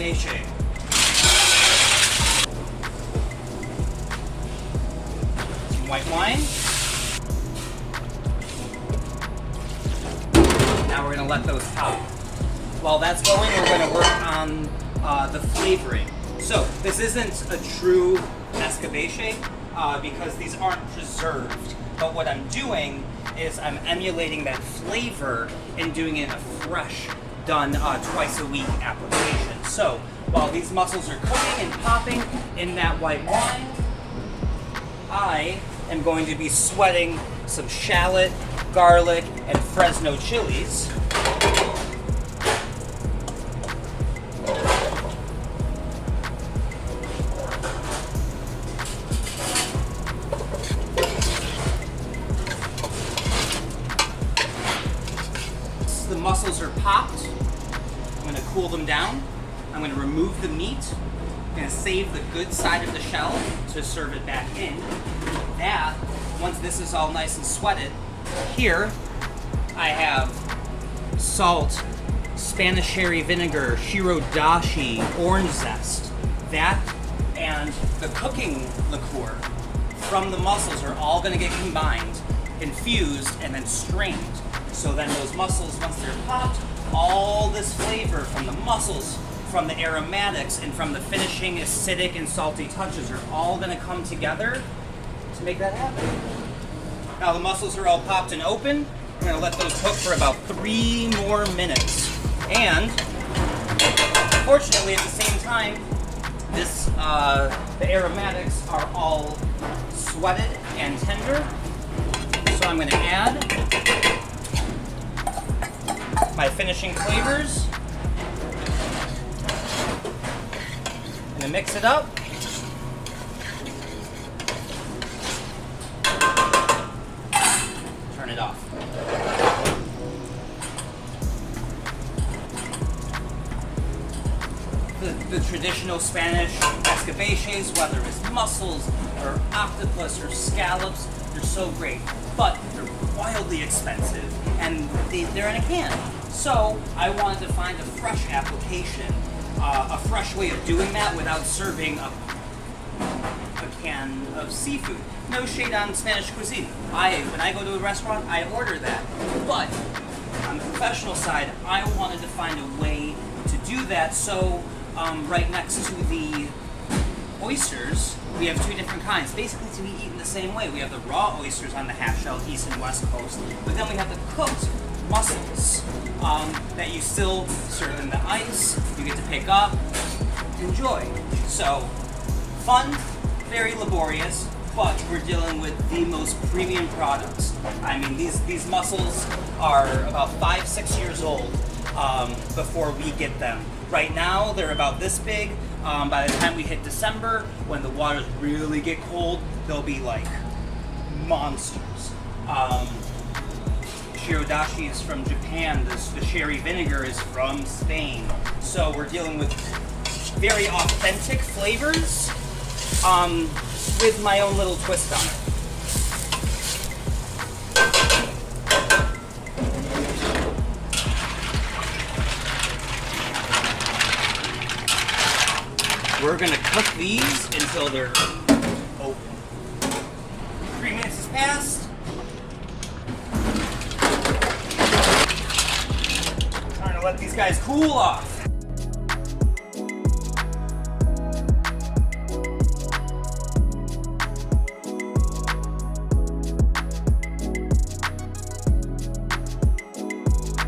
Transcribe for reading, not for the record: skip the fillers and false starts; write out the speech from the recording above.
escabeche. Some white wine. Now we're going to let those pop. While that's going, we're going to work on the flavoring. So this isn't a true escabeche because these aren't preserved. But what I'm doing is I'm emulating that flavor and doing it in a fresh, done twice a week application. So while these mussels are cooking and popping in that white wine, I am going to be sweating some shallot, garlic, and Fresno chilies. The mussels are popped. I'm going to cool them down. I'm going to remove the meat. I'm going to save the good side of the shell to serve it back in. That, once this is all nice and sweated, here I have salt, Spanish cherry vinegar, shirodashi, orange zest. That and the cooking liqueur from the mussels are all going to get combined, infused, and then strained. So then those mussels, once they're popped, all this flavor from the mussels, from the aromatics, and from the finishing acidic and salty touches are all going to come together to make that happen. Now the mussels are all popped and open. We're going to let those cook for about 3 more minutes. And fortunately, at the same time, the aromatics are all sweated and tender. So I'm going to add my finishing flavors. I'm going to mix it up. Turn it off. The traditional Spanish escabeches, whether it's mussels or octopus or scallops, they're so great, but they're wildly expensive and they're in a can. So I wanted to find a fresh application, a fresh way of doing that without serving a can of seafood. No shade on Spanish cuisine. When I go to a restaurant, I order that. But on the professional side, I wanted to find a way to do that. So right next to the oysters, we have 2 different kinds, basically to be eaten the same way. We have the raw oysters on the half-shell east and west coast, but then we have the cooked mussels that you still serve in the ice, you get to pick up, enjoy. So, fun, very laborious, but we're dealing with the most premium products. I mean, these mussels are about 5-6 years old before we get them. Right now, they're about this big. By the time we hit December, when the waters really get cold, they'll be like monsters. Shirodashi is from Japan. The sherry vinegar is from Spain. So we're dealing with very authentic flavors with my own little twist on it. We're going to cook these until they're open. 3 minutes has passed. Trying to let these guys cool off.